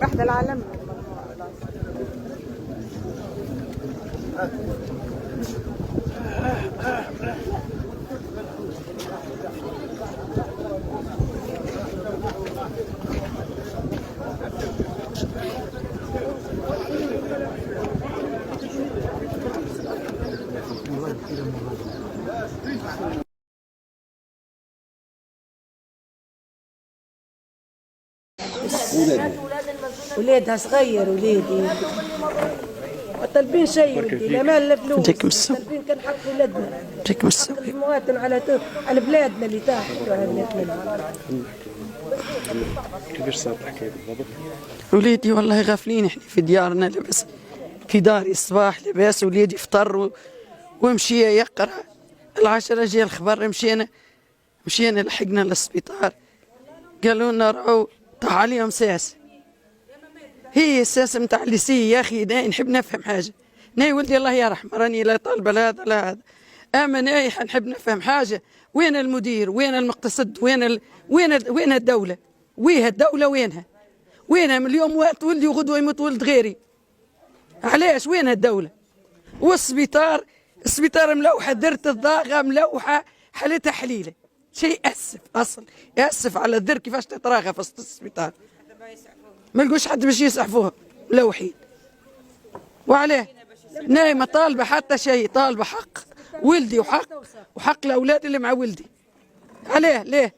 واحدة العالم ولادها صغير ولادي طالبين شيء ولدي لا مال لا فلوس طالبين كان حق ولادنا حق المواطن على بلادنا اللي تحت وعلى بلادنا. كيفاش صارت الحكايه بالضبط؟ وليدي والله غافلين احنا في ديارنا لاباس في داري الصباح لاباس وليدي فطر ومشي يقرا العشرة جا الخبر مشينا لحقنا للسبيطار قالوا لنا راهو طاح عليهم ساس. هي الساس نتاع الليسي يا اخي نحب نفهم حاجه. ناي ولدي الله يرحمه راني لا طالبه لا هذا لا هذا، اما ناي نحب نفهم حاجه. وين المدير؟ وين المقتصد؟ وين الدوله؟ وين الدوله؟ وينها من اليوم وقت ولدي وغدوه يموت ولد غيري. علاش وين الدوله؟ والسبيطار السبيطار ملوحه، درت الضاغه ملوحه حالتها حليله. شيء يأسف على الذر كيفاش تتراغى في السبيطار. ما لقوش حد باش يسعفوها ملوحين. وعليه نايمه طالبه حتى شيء، طالبه حق ولدي وحق الاولاد اللي مع ولدي. عليه ليه؟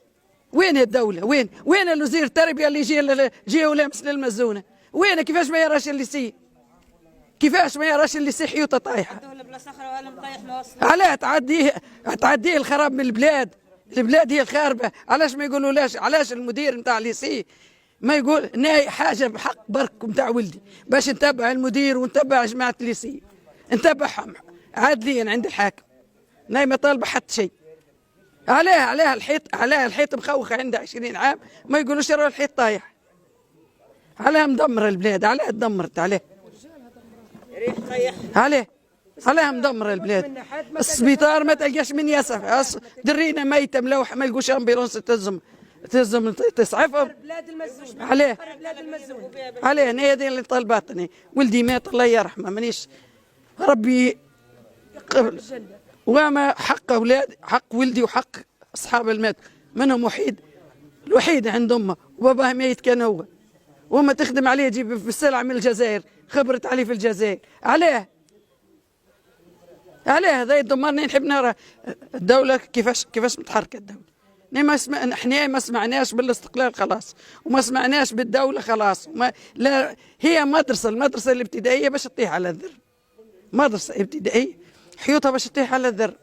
وين الدوله؟ وين الوزير التربيه اللي جي ولامس للمزونه؟ وين؟ كيفاش ما يراش الليسي؟ كيفاش ما يراش الليسي حيوطه طايحه؟ علاه تعديه الخراب من البلاد هي الخاربه. علاش ما يقولولاش؟ علاش المدير نتاع الليسي ما يقول ناي حاجه بحق برك نتاع ولدي باش نتبع المدير ونتبع جماعه الليسي، نتبعهم عادليا عند الحاكم. ناي ما طالبه حتى شيء. عليها الحيط مخوخه عندها 20 عام ما يقولوش راه الحيط طايح. عليها مدمره البلاد، عليها تدمرت عليها مدمره البلاد. السبيطار ما تلقاش من يسعف، درينا ميته ملوحه ما يلقوش امبيلونس تهزم تسعفهم. عليه انا هذه اللي طلباتني. ولدي مات الله يرحمه، مانيش ربي قبل. وما حق اولاد حق ولدي وحق اصحاب المات، منهم الوحيد عند امه وباباه ميت كان هو، وما تخدم عليه تجيب بالسلعه من الجزائر، خبرت عليه في الجزائر. عليه هذا يدمرني. نحب نرى الدوله كيفاش متحركه الدوله. احنا ما سمعناش بالاستقلال خلاص، وما سمعناش بالدولة خلاص. لا، هي المدرسة الابتدائية باش تطيح على الذر، مدرسة ابتدائية حيوطها باش تطيح على الذر.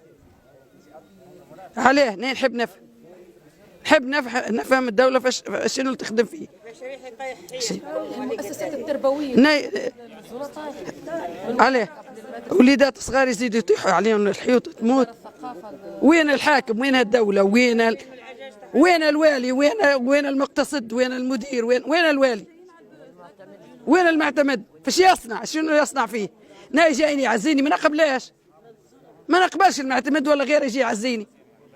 عليه نحب نفهم الدولة شنو اللي تخدم فيه. المؤسسات التربوية عليه وليدات صغار يزيدوا يطيحوا عليهم الحيوط تموت. وين الحاكم؟ وين الدولة؟ وين الوالي؟ وين المقتصد؟ وين المدير؟ وين الوالي؟ وين المعتمد؟ فاش يصنع؟ شنو يصنع فيه؟ ناي جايني يعزيني، ما نقبلش المعتمد ولا غيره يجي يعزيني.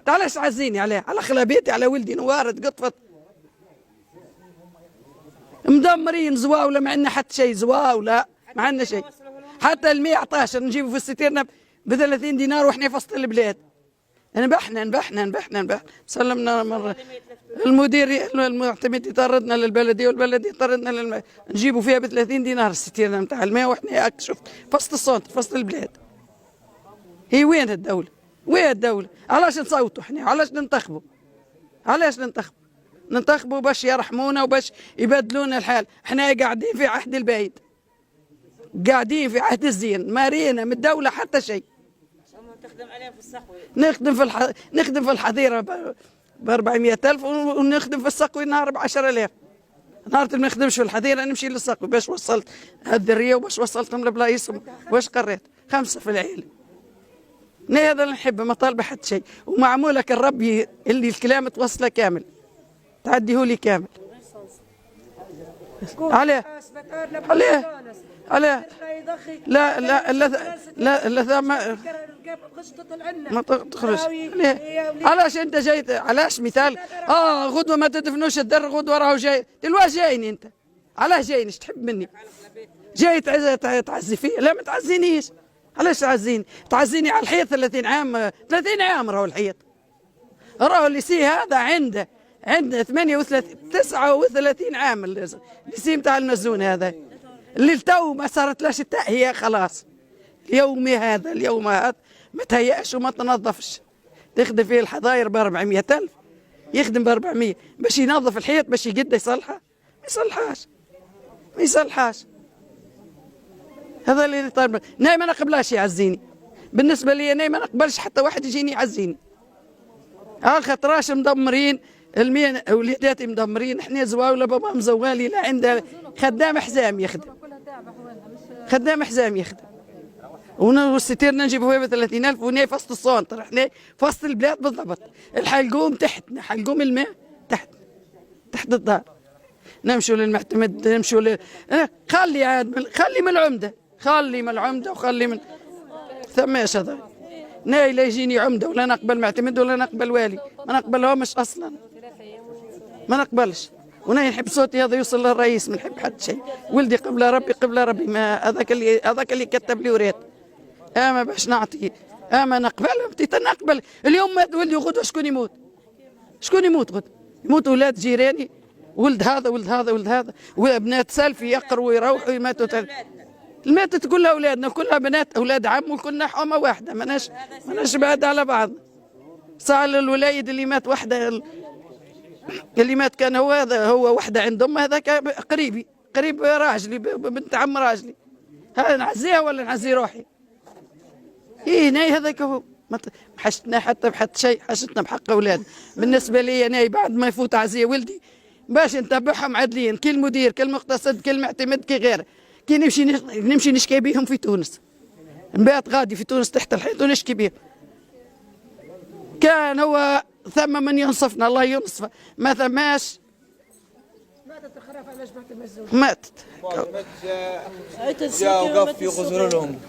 علاش تعزيني عليه؟ على خلابيتي، على ولدي نوارد قطفت مدمرين زواوله، ما عندنا حتى شيء زواوله، ما عندنا شيء. حتى الماء 11 نجيبه في الستيرنا ب 30 دينار واحنا في وسط البلاد. نبحنا سلمنا مرة المدير المعتمد يطردنا للبلدية، والبلدية يطردنا نجيبوا فيها ب 30 دينار الستيرنا نتاع الماء واحنا شوف في وسط السونت في وسط البلاد. هي وين الدولة؟ وين الدولة؟ علاش نصوتوا احنا؟ علاش ننتخبوا؟ ننتخبوا باش يرحمونا وباش يبدلونا الحال. احنا قاعدين في عهد البعيد، قاعدين في عهد الزين، ما رينا من الدولة حتى شيء. تخدم عليهم في السقوي، نخدم في الحظيرة ب 400,000 ونخدم في السقوي نهار ب 10,000. نهار اللي ما نخدمش في الحظيرة نمشي للسقوي باش وصلت الذرية وباش وصلتهم لبلايصهم واش قريت 5 في العيلة. هذا اللي نحب، ما طالبة حتى شيء، ومعمولك الرب اللي الكلام توصله كامل تعديه لي كامل. عليه لا ثم ما تخرج. علاش انت جاي؟ علاش مثال غدوه ما تدفنوش الدر، غدوه راهو جاي دلوقتي جايني انت. علاش جايني؟ ايش تحب مني؟ جاي تعزي فيه؟ لا ما تعزينيش. علاش تعزيني على الحيط 30 عام 30 عام راهو الحيط، راهو الليسي هذا عنده 39 عام الليسي نتاع المزون هذا اللي التو ما صارتلاش التأهية خلاص. اليوم هذا ما تهيأش وما تنظفش. تخدم فيه الحظاير ب 400,000، يخدم ب 400 باش ينظف الحيط باش يقد يصلحه، ما يصلحاش. هذا اللي طالب. ما نقبلش يعزيني، بالنسبة لي ما نقبلش حتى واحد يجيني يعزيني. خاطراش مدمرين المين، وليداتي مدمرين، احنا زواوله بابا مزوالي لا عنده خدام حزام يخدم، والستيرنا نجيبوها ب 30,000 وني في وسط السونتر، احنا في وسط البلاد بالضبط. الحلقوم تحتنا، حلقوم الماء تحت الدار. نمشوا للمعتمد، نمشوا خلي من العمده وخلي من ثماش هذا. لا يجيني عمده ولا نقبل معتمد ولا نقبل والي، ما نقبلهمش اصلا، ما نقبلش. وانا نحب صوتي هذا يوصل للرئيس، ما نحب حد شيء. ولدي قبل ربي، ما هذاك اللي كتب لي وريت. اما باش نعطي، اما نقبل نقبل. اليوم مات ولدي وغدوه شكون يموت غد؟ يموت اولاد جيراني، ولد هذا وابنات سالفي يقروا ويروحوا يماتوا. الماتت كلها اولادنا، كلها بنات اولاد عم، وكلنا حومه واحده، ماناش بعاد على بعض. صار الولايد اللي مات وحده، اللي مات كان هو وحده عند امه، هذاك قريب راجلي، بنت عم راجلي. هذا نعزيها ولا نعزي روحي؟ ناي هذاك هو. ما حشتنا حتى بحد شيء، حشتنا بحق اولاد. بالنسبه لي ناي بعد ما يفوت عزيه ولدي باش نتبعهم عادلين، كل مدير كل مقتصد كل معتمد كي غيره، كي نمشي نشكي بيهم في تونس، نبات غادي في تونس تحت الحيط ونشكي بيهم. كان هو ثم من ينصفنا، الله ينصفه. ما ثماش، ماتت الخرافه على جبهه المزون، ماتت جاء وقف يغزر لهم.